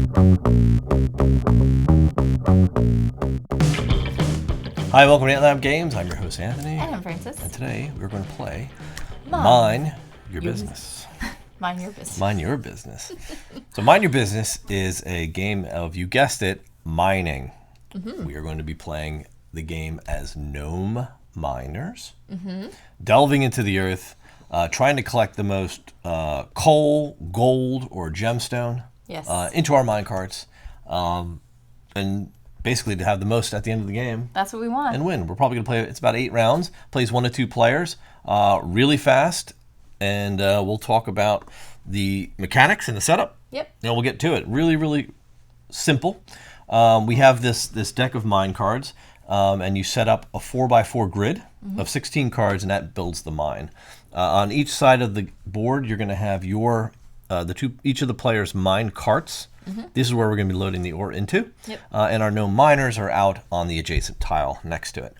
Hi, welcome to Antlab Games. I'm your host, Anthony. And I'm Francis. And today we're going to play Mind Your Business. Mind Your Business. Mind Your Business. So Mind Your Business is a game of, you guessed it, mining. We are going to be playing the game as gnome miners, delving into the earth, trying to collect the most coal, gold, or gemstone into our mine carts, and basically to have the most at the end of the game. That's what we want. And win. We're probably going to play, it's about 8 rounds, plays 1 to 2 players, really fast, and we'll talk about the mechanics and the setup. Yep. And we'll get to it. Really, really simple. We have this deck of mine cards, and you set up a 4x4 grid of 16 cards, and that builds the mine. On each side of the board, you're going to have your each of the players' mine carts. This is where we're going to be loading the ore into. Yep. And our gnome miners are out on the adjacent tile next to it.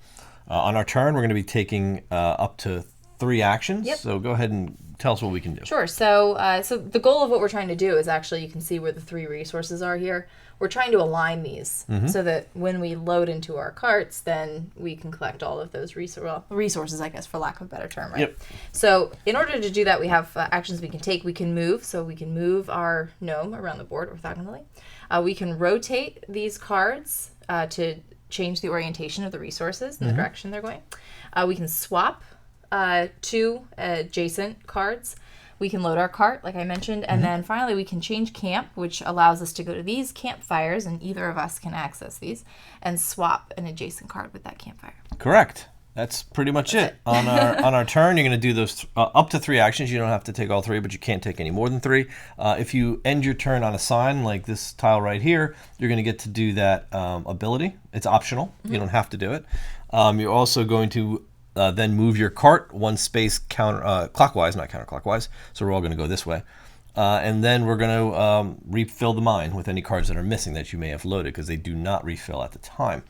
On our turn, we're going to be taking up to 3 actions. Yep. So go ahead and tell us what we can do. Sure. So the goal of what we're trying to do is actually, you can see where the 3 resources are here. We're trying to align these so that when we load into our carts, then we can collect all of those resources, I guess, for lack of a better term, right? Yep. So in order to do that, we have actions we can take. We can move, so we can move our gnome around the board orthogonally. We can rotate these cards to change the orientation of the resources and the direction they're going. We can swap 2 adjacent cards. We can load our cart, like I mentioned, and then finally we can change camp, which allows us to go to these campfires, and either of us can access these, and swap an adjacent card with that campfire. Correct. That's pretty much it. On our turn, you're going to do those up to 3 actions. You don't have to take all 3, but you can't take any more than 3. If you end your turn on a sign, like this tile right here, you're going to get to do that ability. It's optional. You don't have to do it. You're also going to then move your cart 1 space clockwise, not counterclockwise. So we're all going to go this way. And then we're going to refill the mine with any cards that are missing that you may have loaded, because they do not refill at the time.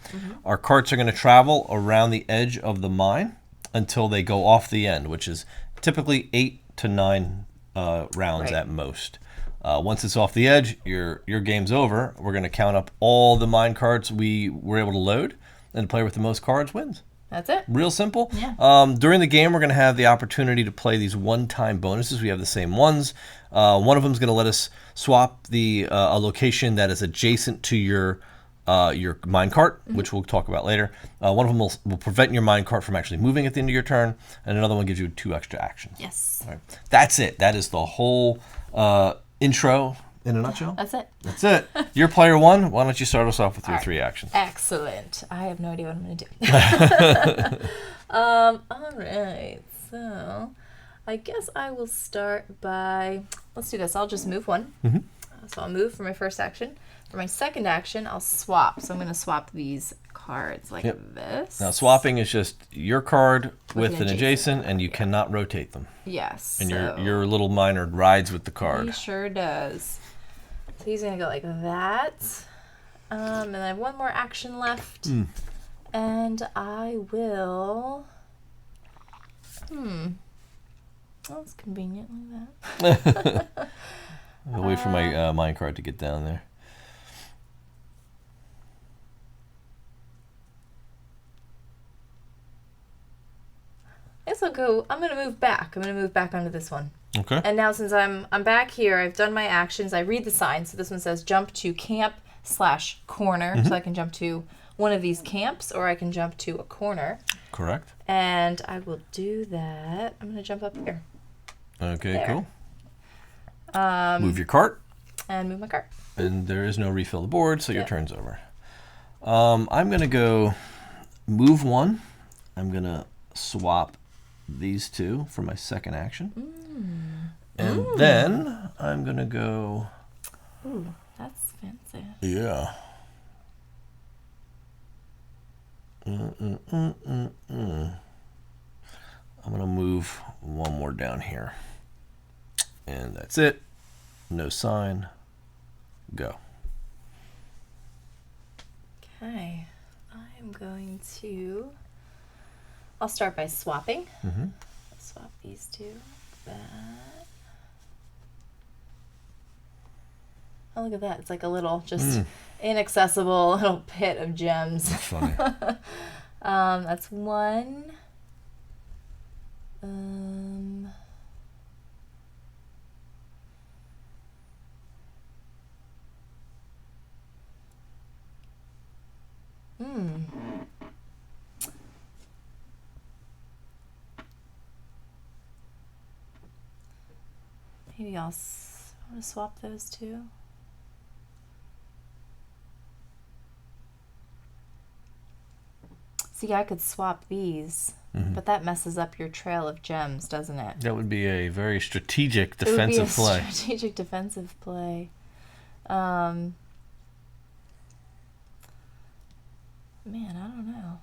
Our carts are going to travel around the edge of the mine until they go off the end, which is typically 8 to 9 rounds at most. Once it's off the edge, your game's over. We're going to count up all the mine carts we were able to load, and the player with the most cards wins. That's it. Real simple. Yeah. During the game, we're going to have the opportunity to play these one-time bonuses. We have the same ones. One of them is going to let us swap a location that is adjacent to your minecart, which we'll talk about later. One of them will prevent your minecart from actually moving at the end of your turn, and another one gives you 2 extra actions. Yes. All right. That's it. That is the whole intro in a nutshell. That's it. That's it. You're player 1. Why don't you start us off with your All right. 3 actions? Excellent. I have no idea what I'm going to do. All right. So I guess I will start by, let's do this. I'll just move 1. So I'll move for my first action. For my second action, I'll swap. So I'm going to swap these cards like this. Now, swapping is just your card with an an adjacent, and you cannot rotate them. Yes. And so your little miner rides with the card. he sure does. So he's going to go like that. And I have 1 more action left. And I will... Well, it's convenient like that. I'll wait for my mine card to get down there. I guess I'll go... I'm going to move back. I'm going to move back onto this one. Okay. And now since I'm back here, I've done my actions. I read the sign. So this one says jump to camp/corner. So I can jump to one of these camps, or I can jump to a corner. Correct. And I will do that. I'm going to jump up here. Okay, There. cool. Move your cart. And move my cart. And there is no refill the board, so your turn's over. I'm going to go move 1. I'm going to swap these 2 for my second action. And then I'm going to go... Ooh, that's fancy. Yeah. I'm going to move 1 more down here. And that's it. No sign. Go. Okay. I'm going to... I'll start by swapping. Swap these 2 like that. Oh, look at that. It's like a little just inaccessible little pit of gems. That's funny. That's one. Maybe I'll want to swap those two. See, I could swap these, but that messes up your trail of gems, doesn't it? That would be a very strategic defensive play. Strategic defensive play. Man, I don't know.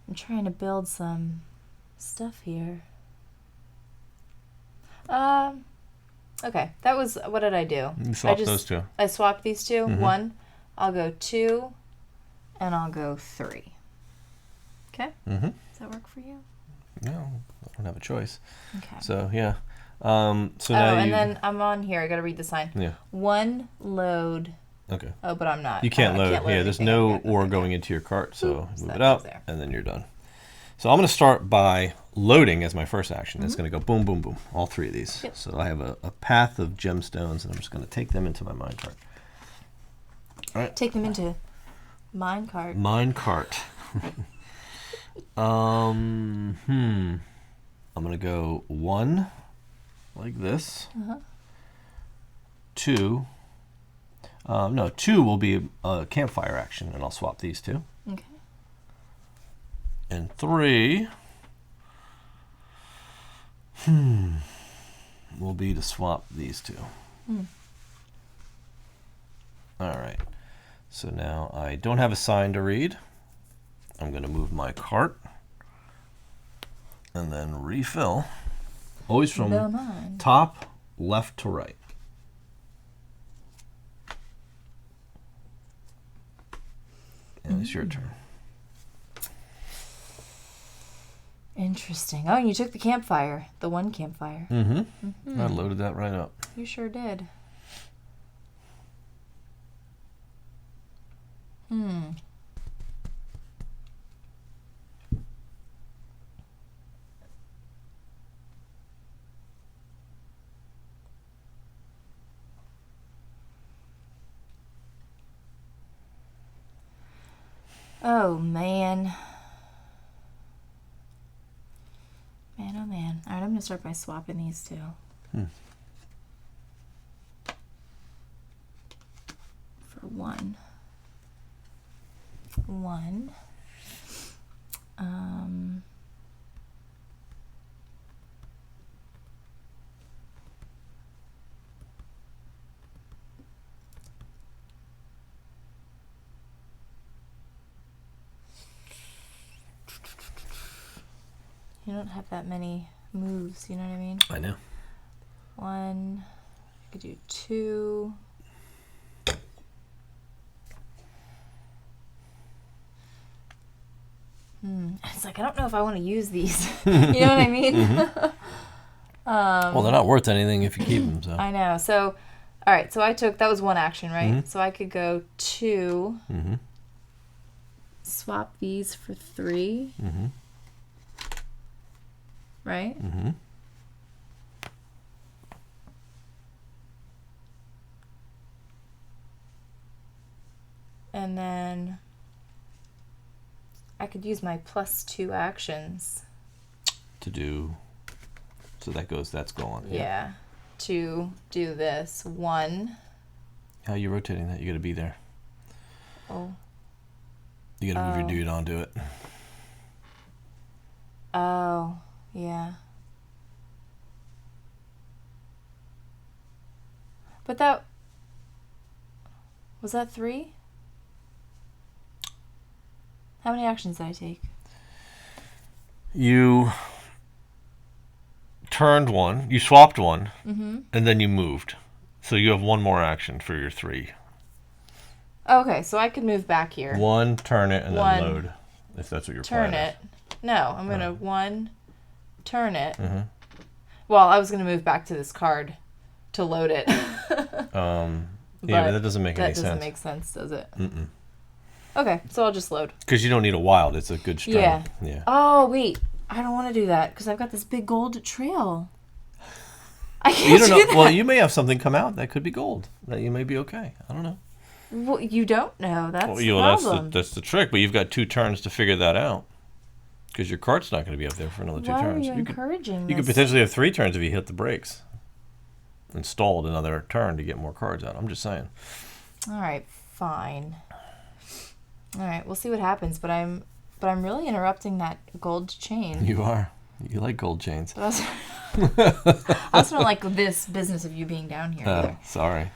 I'm trying to build some stuff here. Okay, that was, what did I do? You swapped those two. I swapped these two. One, I'll go 2, and I'll go 3. Okay? Does that work for you? No, I don't have a choice. Okay. So, yeah. So now and then I'm on here. I got to read the sign. Yeah. 1 load. Okay. Oh, but I'm not. You can't load. Yeah, there's no ore going into your cart, so move it up, and then you're done. So I'm going to start by loading as my first action. It's going to go boom, boom, boom, all 3 of these. Yep. So I have a path of gemstones, and I'm just going to take them into my minecart. All right. Take them into minecart. Minecart. I'm going to go 1 like this. 2. No, 2 will be a campfire action, and I'll swap these 2. Okay. And 3 will be to swap these 2. All right. So now I don't have a sign to read. I'm going to move my cart and then refill. Always from top left to right. And it's your turn. Interesting. Oh, and you took the campfire. The 1 campfire. I loaded that right up. You sure did. Oh, man. Man, oh, man. All right, I'm going to start by swapping these 2. For 1. 1. You don't have that many moves, you know what I mean? I know. 1, I could do 2. It's like, I don't know if I want to use these. You know what I mean? Well, they're not worth anything if you keep them. So I know. So, all right. So I took, that was 1 action, right? So I could go 2, swap these for 3. Right? And then I could use my +2 actions. To do, so that goes, that's going. Yeah. To do this. 1. How are you rotating that? You got to be there. Oh. You got to move your dude onto it. Oh, yeah. But that, was that 3? How many actions did I take? You turned 1, you swapped 1, and then you moved. So you have 1 more action for your 3. Okay, so I could move back here. 1, turn it, and then load, if that's what you're Turn planning. it. No, I'm going to 1, turn it. Well, I was going to move back to this card to load it. Yeah, but that doesn't make any sense. That doesn't make sense, does it? Mm-mm. Okay, so I'll just load. Because you don't need a wild. It's a good string. Yeah. Oh, wait. I don't want to do that because I've got this big gold trail. I can't do that. Well, you may have something come out that could be gold. That you may be okay. I don't know. Well, you don't know. That's the problem. That's the trick. But you've got 2 turns to figure that out. Because your cart's not going to be up there for another 2 turns. Why are you encouraging this? You could potentially have 3 turns if you hit the brakes. And stalled another turn to get more cards out. I'm just saying. All right, fine. All right, we'll see what happens. But I'm really interrupting that gold chain. You are. You like gold chains. But I also don't like this business of you being down here either. Sorry.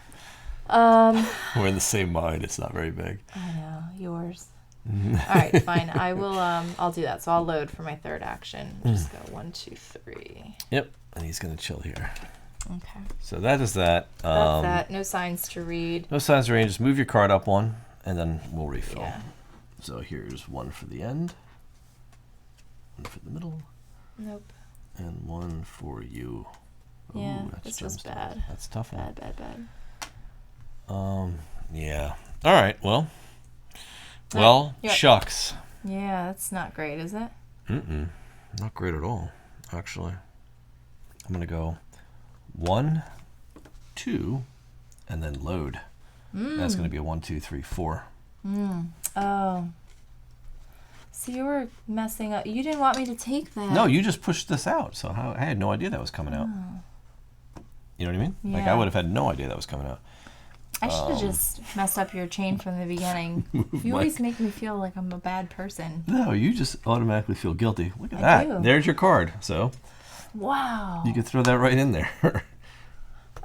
We're in the same mind. It's not very big. I know. Yours. All right, fine. I will. I'll do that. So I'll load for my third action. Just go 1, 2, 3. Yep, and he's gonna chill here. Okay. So that is that. That's that. No signs to read. No signs to read. Just move your card up 1, and then we'll refill. Yeah. So here's 1 for the end, 1 for the middle. Nope. And 1 for you. Yeah, this was bad. That's a tough one. Bad. Yeah. All right. Well, shucks. Yeah, that's not great, is it? Not great at all, actually. I'm gonna go 1, 2, and then load. That's gonna be a 1, 2, 3, 4. Oh. So you were messing up. You didn't want me to take that. No, you just pushed this out. So I had no idea that was coming out. You know what I mean? Yeah. Like I would have had no idea that was coming out. I should have just messed up your chain from the beginning. You always make me feel like I'm a bad person. No, you just automatically feel guilty. Look at that. Do. There's your card. So wow. you can throw that right in there.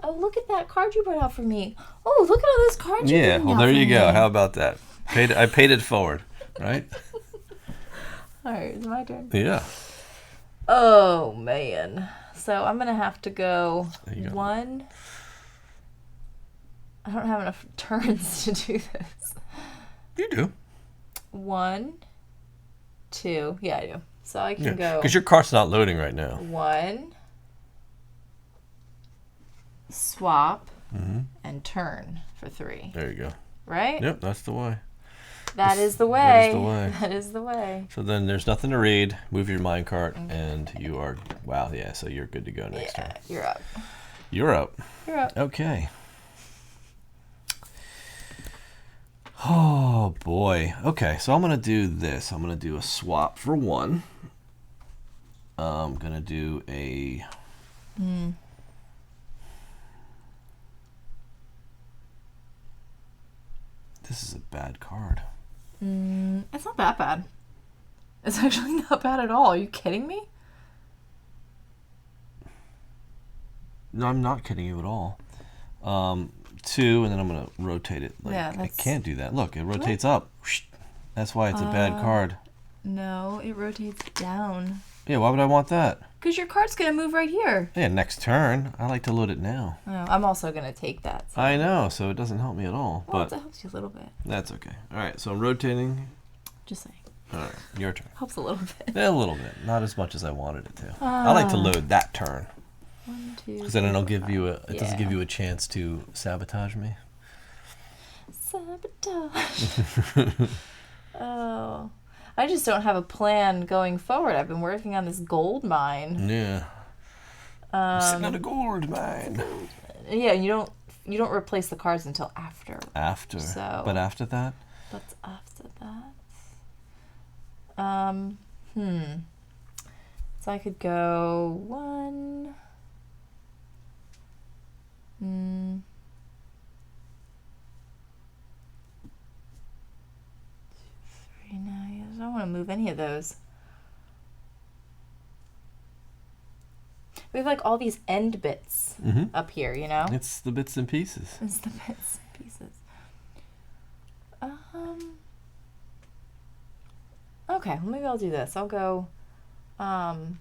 Oh, look at that card you brought out for me. Oh, look at all those cards you brought out. Well, there you go. How about that? I paid it forward, right? All right, it's my turn. Yeah. Oh, man. So I'm going to have to go 1. I don't have enough turns to do this. You do. 1, 2. Yeah, I do. So I can go. Because your card's not loading right now. 1, swap, and turn for 3. There you go. Right? Yep, that's the way. That is the way. That is the way. So then there's nothing to read. Move your mind cart, and you are, so you're good to go next turn. You're up. You're up. You're up. Okay. Oh, boy. Okay, so I'm going to do this. I'm going to do a swap for 1. I'm going to do a... This is a bad card. It's not that bad. It's actually not bad at all. Are you kidding me? No, I'm not kidding you at all. 2, and then I'm going to rotate it. I can't do that. Look, it rotates up. That's why it's a bad card. No, it rotates down. Yeah, why would I want that? Because your card's going to move right here. Yeah, next turn. I like to load it now. Oh, I'm also going to take that. So. I know, so it doesn't help me at all. Well, but it helps you a little bit. That's okay. All right, so I'm rotating. Just saying. All right, your turn. Helps a little bit. Yeah, a little bit. Not as much as I wanted it to. I like to load that turn. 1, 2. Because then it'll give you it doesn't give you a chance to sabotage me. Sabotage. Oh. I just don't have a plan going forward. I've been working on this gold mine. Yeah. I'm sitting on a gold mine. Yeah, you don't replace the cards until after. After. So, but after that? But after that. So I could go 1. 3 now. I don't want to move any of those. We have like all these end bits up here, you know? It's the bits and pieces. It's the bits and pieces. Okay, well, maybe I'll do this. I'll go 1.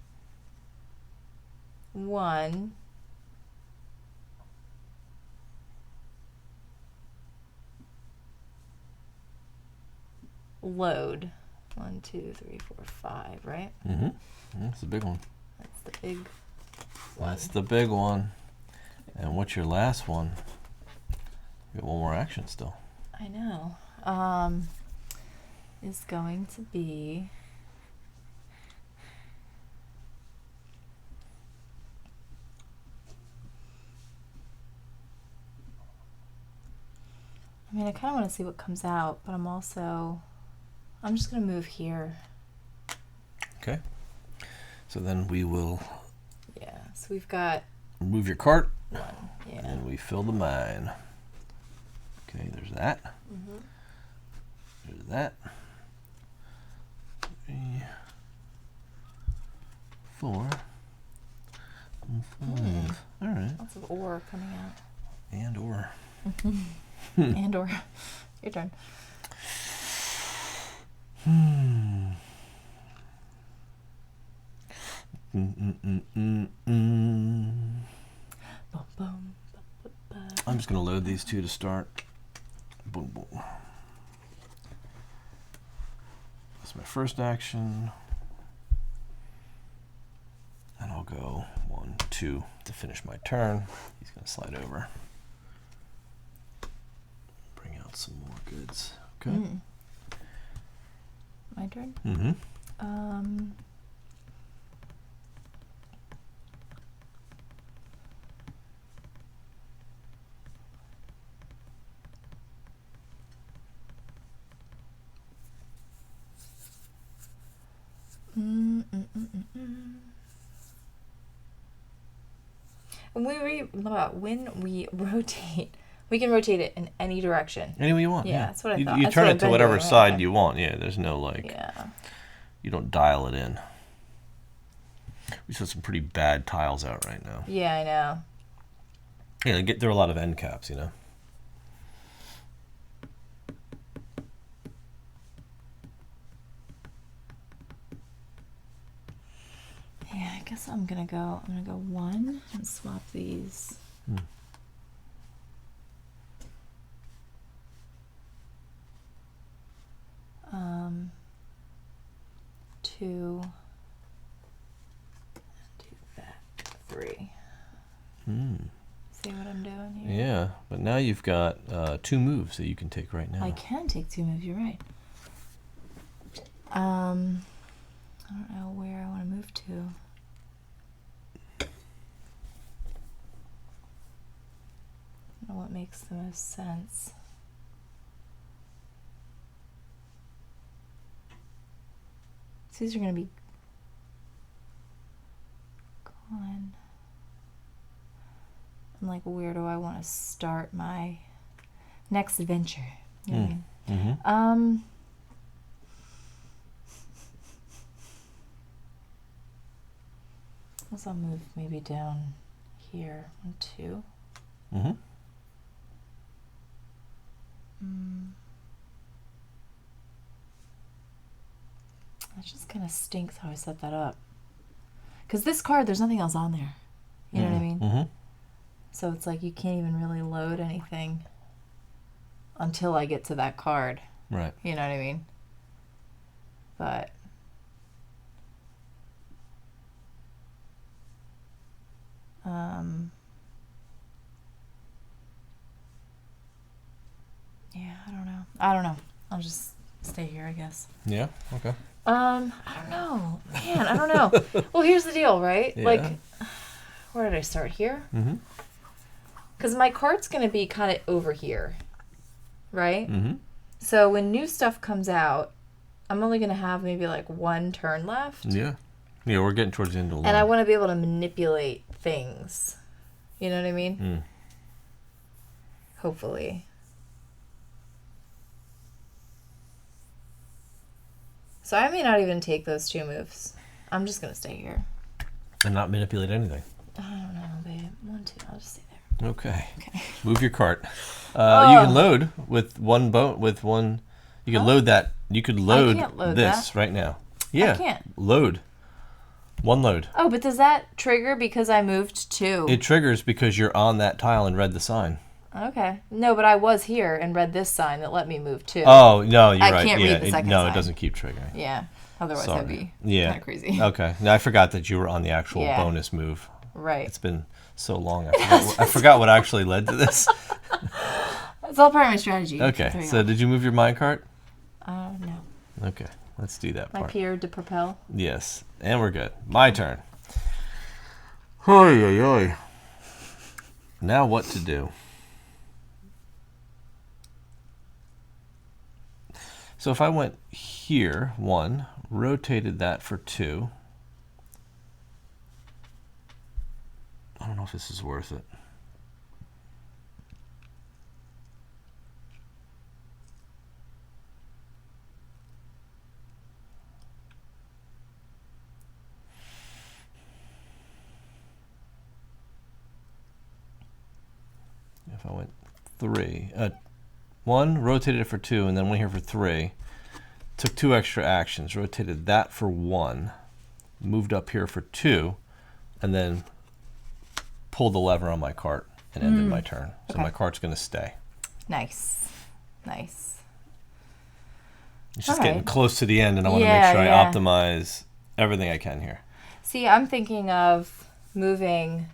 Load. 1, 2, 3, 4, 5, right? That's a big one. Let's the big one. That's the big one. And what's your last one? You got one more action still. I know. Is going to be... I mean, I kind of want to see what comes out, but I'm just going to move here. Okay. So then we will... Yeah, so we've got... Remove your cart. One, yeah. And we fill the mine. Okay, there's that. Mm-hmm. There's that. 3, 4, and 5. All right. Lots of ore coming out. And ore. And ore. Your turn. Boom, boom, I'm just going to load these two to start. Boom, boom. That's my first action. And I'll go 1, 2 to finish my turn. He's going to slide over. Bring out some more goods. Okay. My turn? Mm-hmm. When we rotate, we can rotate it in any direction. Any way you want. Yeah, that's what I thought. You That's turn what it I've to been whatever doing, side okay. you want. Yeah, there's no like, Yeah. you don't dial it in. We saw some pretty bad tiles out right now. Yeah, I know. Yeah, there are a lot of end caps, you know. Yeah, I guess I'm gonna go 1 and swap these. 2 and do that 3. See what I'm doing here? Yeah, but now you've got 2 moves that you can take right now. I can take 2 moves, you're right. I don't know where I want to move to. I don't know what makes the most sense. So these are going to be gone. I'm like, where do I want to start my next adventure? You know what I mean? Mm-hmm. I'll move maybe down here 1, 2. Mm-hmm. That just kind of stinks how I set that up. Because this card, there's nothing else on there. You know what I mean? Mm-hmm. So it's like you can't even really load anything until I get to that card. Right. You know what I mean? But yeah, I don't know. I'll just stay here, I guess. Yeah, okay. I don't know. Man, I don't know. Well, here's the deal, right? Yeah. Like, where did I start? Here? Mm-hmm. Because my card's going to be kind of over here, right? Mm-hmm. So when new stuff comes out, I'm only going to have maybe like 1 turn left. Yeah. Yeah, we're getting towards the end of the line. And I want to be able to manipulate things. You know what I mean? Hopefully. So I may not even take those 2 moves. I'm just going to stay here. And not manipulate anything. I don't know, babe. 1, 2. I'll just stay there. Okay. Move your cart. You can load with one boat. You can load that. You could load, can't load this that. right now. Yeah. I can't. Load. 1 load. Oh, but does that trigger because I moved 2? It triggers because you're on that tile and read the sign. Okay. No, but I was here and read this sign that let me move 2. Oh, no, you're right. I can't read the second No, sign. it doesn't keep triggering. Yeah. Otherwise, Sorry. that'd be Yeah. kind of crazy. Okay. Now I forgot that you were on the actual Yeah. bonus move. Right. It's been so long. I forgot what actually led to this. It's all part of my strategy. Okay. So did you move your minecart? No. Okay. Let's do that My part. Pierre de Propel. Yes. And we're good. My turn. Oy, oy, oy. Now what to do? So if I went here, 1, rotated that for 2. I don't know if this is worth it. If I went 3, 1, rotated it for 2, and then went here for 3. Took 2 extra actions, rotated that for 1, moved up here for 2, and then pulled the lever on my cart and ended my turn. So Okay. my cart's going to stay. Nice. Nice. It's just All getting right. close to the end, and I want to Yeah, make sure yeah. I optimize everything I can here. See, I'm thinking of moving.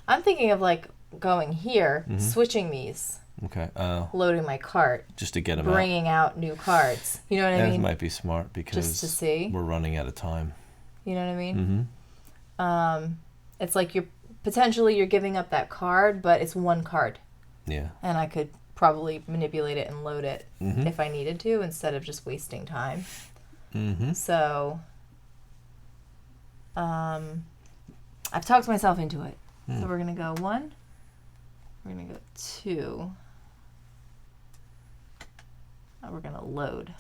I'm thinking of like going here, switching these, Okay. loading my cart, Just to get them out. bringing out new cards. You know what I That mean? might be smart because Just to see. we're running out of time. You know what I mean? It's like you're giving up that card, but it's one card, Yeah. and I could probably manipulate it and load it if I needed to instead of just wasting time. So, I've talked myself into it. So we're gonna go 1. We're gonna go 2. And we're gonna load.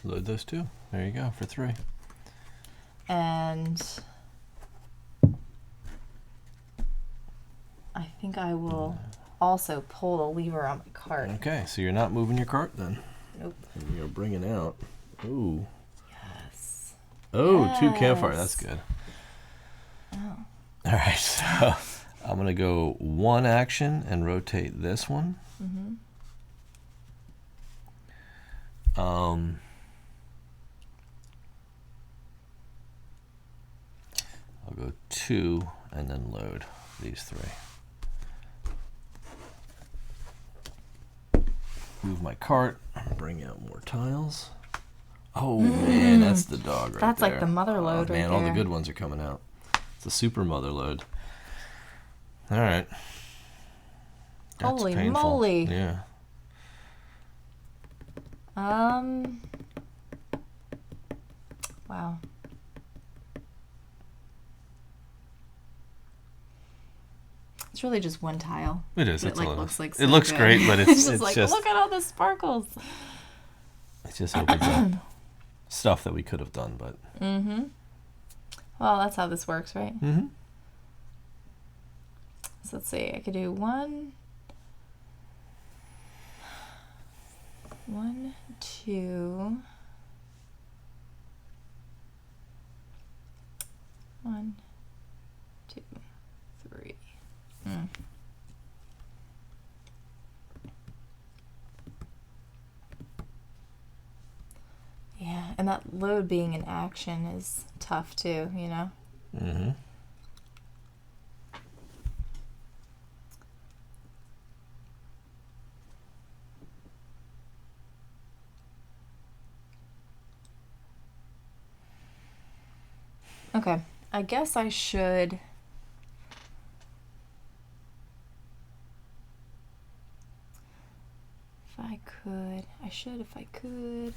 Load those 2. There you go for 3. And I think I will also pull the lever on my cart. Okay, so you're not moving your cart then. Nope. And you're bringing out. Ooh. Yes. Oh, 2 campfire. Yes. That's good. Oh. All right, so I'm going to go 1 action and rotate this one. I'll go 2 and then load these 3. Move my cart, bring out more tiles. Oh man, that's the dog right That's there. like the mother load man, right all the there. good ones are coming out. It's a super mother load. All right. That's Holy painful. moly. Yeah. Wow. It's really just one tile. It is. It It's like a, looks like it so looks good. great, but it's just like just look at all the sparkles. it just opens up stuff that we could have done, but Well, that's how this works, right? Mhm. So let's see. I could do 1, 2. 1, 2, 3. Yeah, and that load being in action is tough too, you know? Okay, I guess I should. If I could, I should if I could.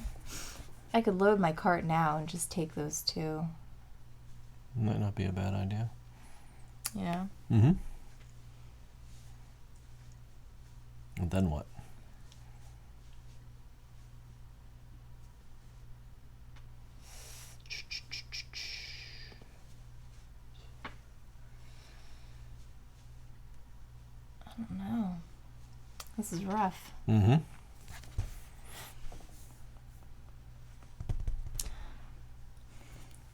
I could load my cart now and just take those 2, might not be a bad idea. you know? Mm-hmm. And then what? I don't know. This is rough. Mm-hmm.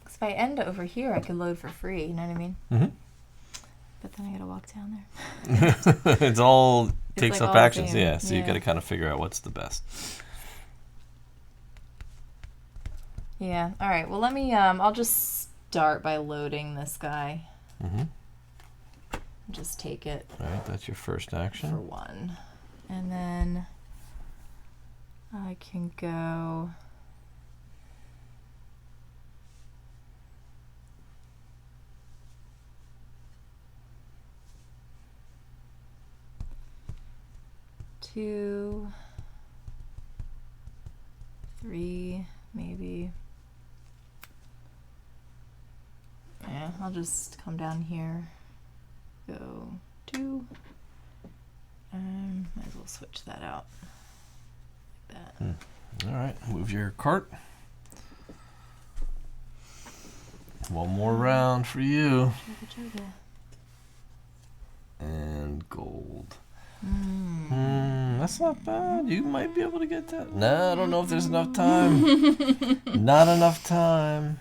If I end over here, I could load for free, you know what I mean? Mm-hmm. But then I gotta walk down there. It's all takes like up all the actions, same. yeah. So you Yeah. got to kind of figure out what's the best. Yeah. All right. Well, let me. I'll just start by loading this guy. Mm-hmm. Just take it. All right, that's your first For action. 1, and then I can go. Two, 3, maybe. Yeah, I'll just come down here. Go 2. And might as well switch that out. Like that. All right, move your cart. One more round for you. Chugga. And gold. That's not bad. You might be able to get that. No, I don't know if there's enough time. Not enough time.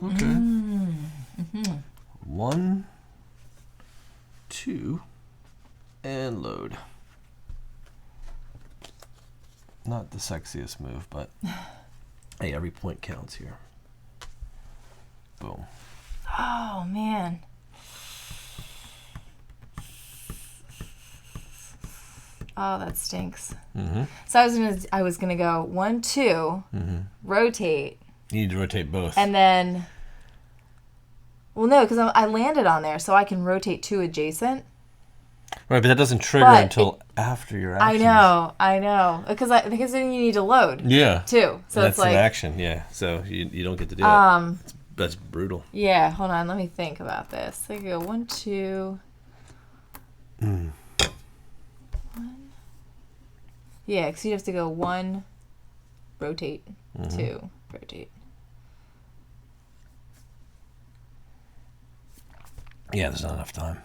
Okay. 1, 2, and load. Not the sexiest move, but hey, every point counts here. Boom. Oh man. Oh, that stinks. So I was gonna go 1, 2, rotate, You need to rotate both. and then. Well, no, because I landed on there, so I can rotate 2 adjacent. Right, but that doesn't trigger But until after your action. I know, because then you need to load. Yeah. Too. So that's it's like an action, yeah. So you don't get to do it. That's brutal. Yeah, hold on, let me think about this. I go 1, 2. 1. Yeah, because you have to go 1, rotate, 2, rotate. Yeah, there's not enough time.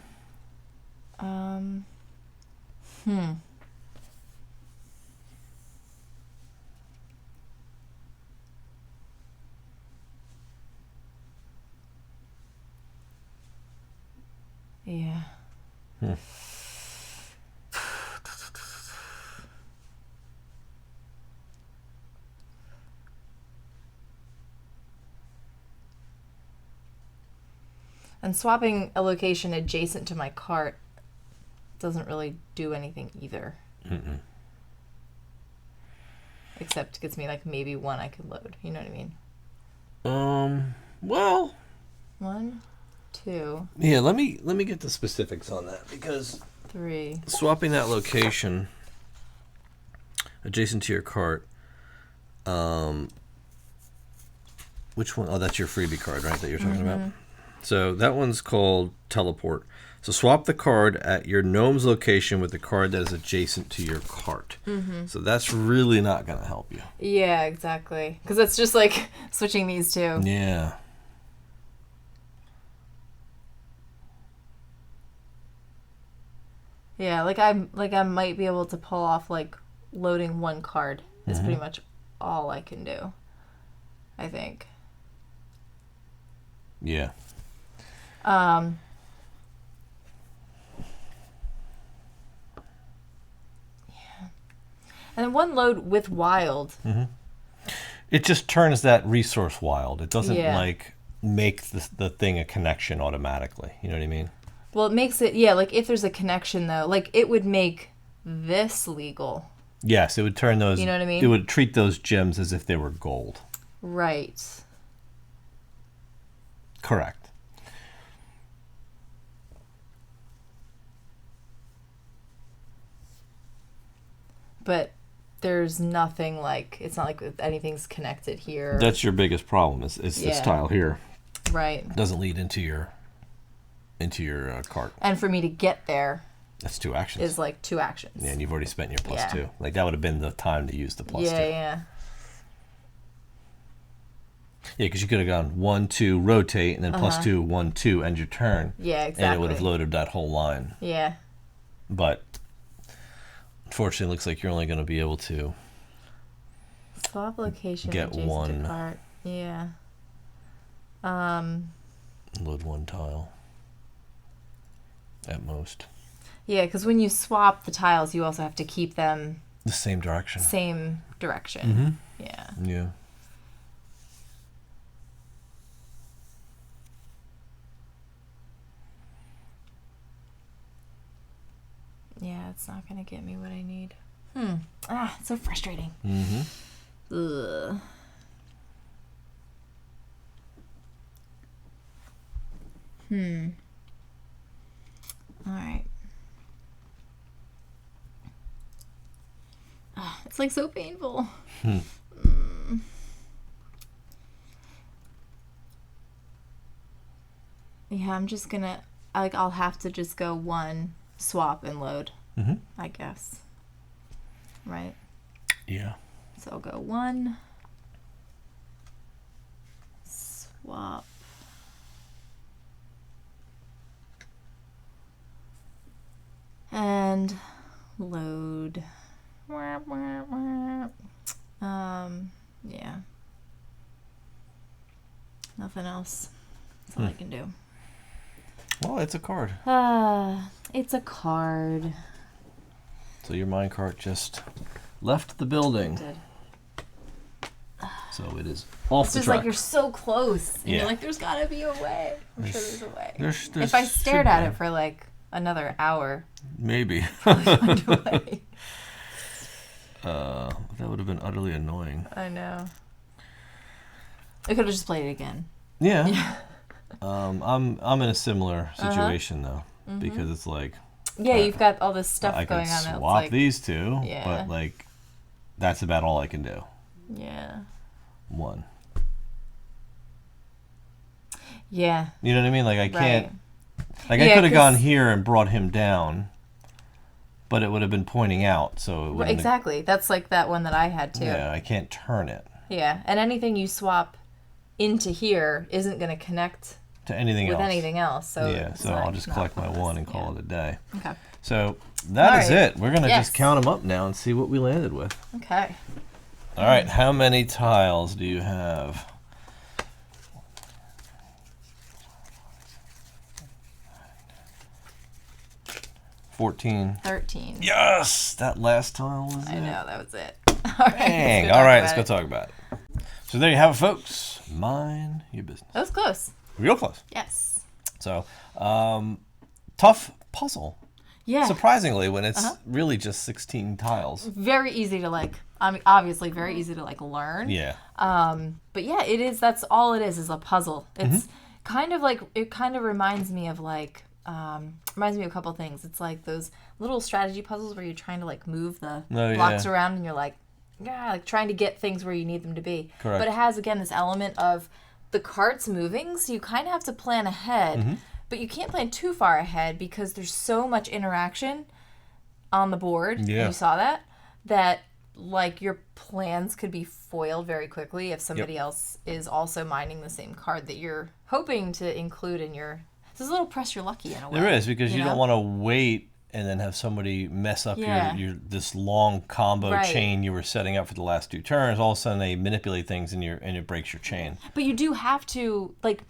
Yeah. And swapping a location adjacent to my cart doesn't really do anything either. Except gets me like maybe 1 I could load. You know what I mean? Well. 1, 2. Yeah, let me get the specifics on that, because 3. swapping that location adjacent to your cart. Which one? Oh, that's your freebie card, right? That you're talking about. So that one's called teleport. So swap the card at your gnome's location with the card that is adjacent to your cart. So that's really not going to help you. Yeah, exactly. Because it's just like switching these two. Yeah. Yeah, I might be able to pull off like loading 1 card. Is pretty much all I can do, I think. Yeah. Yeah. And then 1 load with wild. It just turns that resource wild. It doesn't Yeah. like make the thing a connection automatically. You know what I mean? Well, it makes it, yeah, like if there's a connection though, like it would make this legal. Yes, it would turn those. You know what I mean? It would treat those gems as if they were gold. Right. Correct. But there's nothing like, it's not like anything's connected here. That's your biggest problem. Is this Yeah. tile here? Right. It doesn't lead into your cart. And for me to get there That's 2 actions. is like 2 actions. Yeah, and you've already spent your plus Yeah. 2. Like that would have been the time to use the plus 2. Yeah, yeah. Yeah, because you could have gone 1, 2, rotate, and then plus 2, 1, 2, end your turn. Yeah, exactly. And it would have loaded that whole line. Yeah. But unfortunately, it looks like you're only going to be able to Swap location get adjacent 1. to cart. Yeah. Load 1 tile at most. Yeah, because when you swap the tiles, you also have to keep them the same direction. Same direction. Yeah. Yeah. Yeah, it's not going to get me what I need. It's so frustrating. Ugh. All right. It's like so painful. Yeah, I'm just gonna, I'll have to just go one, swap, and load, I guess. Right? Yeah. So I'll go one, swap, and load. Yeah. Nothing else. That's all I can do. Well, it's a card. It's a card. So your minecart just left the building. It did. So it is off It's the just track. like you're so close. And Yeah. you're like, there's gotta be a way. I'm sure there's a way. There's If I stared at should it for like another hour, maybe. I'd find a way. That would have been utterly annoying. I know. I could have just played it again. Yeah. I'm in a similar situation though, because it's like Yeah, you've got all this stuff I going can on. It's swap like, these two, Yeah. but like that's about all I can do. Yeah. One. Yeah. You know what I mean? Like I can't. Right. Like Yeah, I could have 'cause- gone here and brought him down, but it would have been pointing out, so it wouldn't. Exactly. That's like that one that I had too. Yeah, I can't turn it Yeah. And anything you swap into here isn't going to connect to anything with else. anything else. So Yeah, it's so like I'll just not collect my pointless. one and call it a day. Okay. So that is All right. it. We're gonna Yes. just count them up now and see what we landed with. Okay. All right, how many tiles do you have? 14. 13. Yes, that last tile was I it. know, that was it. All right. Dang. All right, let's go talk about it. So there you have it, folks. Mind your business. That was close. Real close. Yes. So, tough puzzle. Yeah. Surprisingly, when it's really just 16 tiles. Very easy to like, I mean, obviously very easy to like learn. Yeah. But yeah, it is, that's all it is a puzzle. It's kind of like, it kind of reminds me of like, reminds me of a couple things. It's like those little strategy puzzles where you're trying to like move the blocks around and you're like, yeah, like trying to get things where you need them to be. Correct. But it has, again, this element of the cart's moving, so you kind of have to plan ahead. But you can't plan too far ahead because there's so much interaction on the board. Yeah. You saw that? That like your plans could be foiled very quickly if somebody else is also mining the same card that you're hoping to include in your. There's a little press your lucky in a way. There is, because you know? don't want to wait and then have somebody mess up your this long combo chain you were setting up for the last 2 turns. All of a sudden they manipulate things and it breaks your chain. But you do have to, like,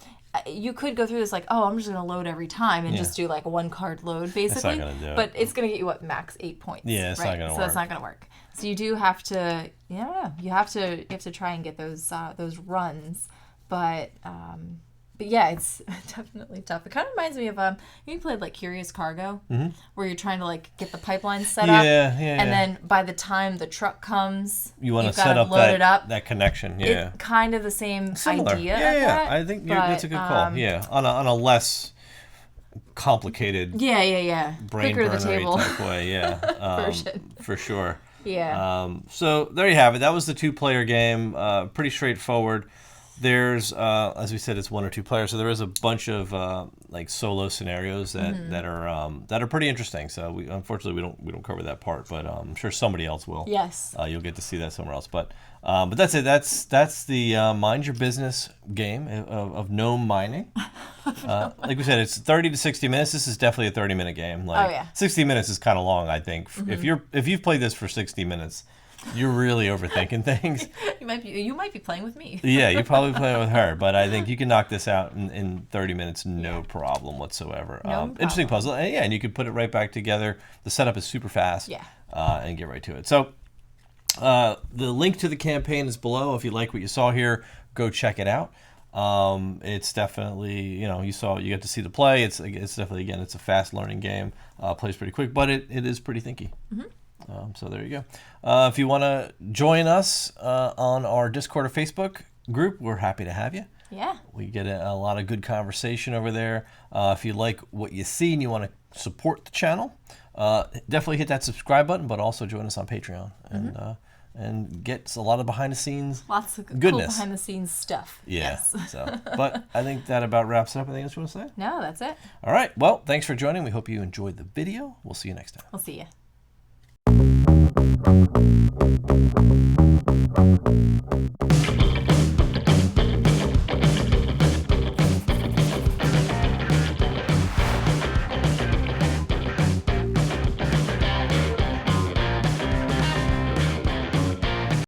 you could go through this like, oh, I'm just going to load every time and just do like a 1 card load basically. That's not gonna do it. But it's going to get you, what, max 8 points. Yeah, it's not gonna So work. that's not going to work. So you do have to, you know, you have to try and get those runs. But yeah, it's definitely tough. It kind of reminds me of you played like Curious Cargo, where you're trying to like get the pipeline set up, and then by the time the truck comes, You want to you've set gotta up load it up. that connection. Yeah. It's kind of the same Similar. idea. Yeah, of yeah. that, I think but, that's a good call. Yeah, on a less complicated Yeah. brain Quicker to the burnery table. type way. Yeah, Version. for sure. Yeah. So there you have it. That was the 2-player game. Pretty straightforward. There's, as we said, it's 1 or 2 players, so there is a bunch of like solo scenarios that are pretty interesting. So we unfortunately we don't cover that part, but I'm sure somebody else will. Yes. You'll get to see that somewhere else. But that's it. That's the mind your business game of gnome mining. Like we said, it's 30 to 60 minutes. This is definitely a 30-minute game. Like 60 minutes is kind of long, I think. If you've played this for 60 minutes, you're really overthinking things. You might be playing with me. Yeah, you probably play with her, but I think you can knock this out in 30 minutes, no problem whatsoever. Interesting puzzle. And yeah, and you can put it right back together. The setup is super fast. Yeah. And get right to it. So The link to the campaign is below. If you like what you saw here, go check it out. It's definitely, you get to see the play. It's definitely, again, it's a fast learning game. Plays pretty quick, but it is pretty thinky. So there you go. If you want to join us on our Discord or Facebook group, we're happy to have you. Yeah. We get a lot of good conversation over there. If you like what you see and you want to support the channel, definitely hit that subscribe button, but also join us on Patreon and get a lot of behind the scenes Lots of goodness. cool behind the scenes stuff. Yeah. Yes. But I think that about wraps it up. Anything else you want to say? No, that's it. All right. Well, thanks for joining. We hope you enjoyed the video. We'll see you next time. We'll see you.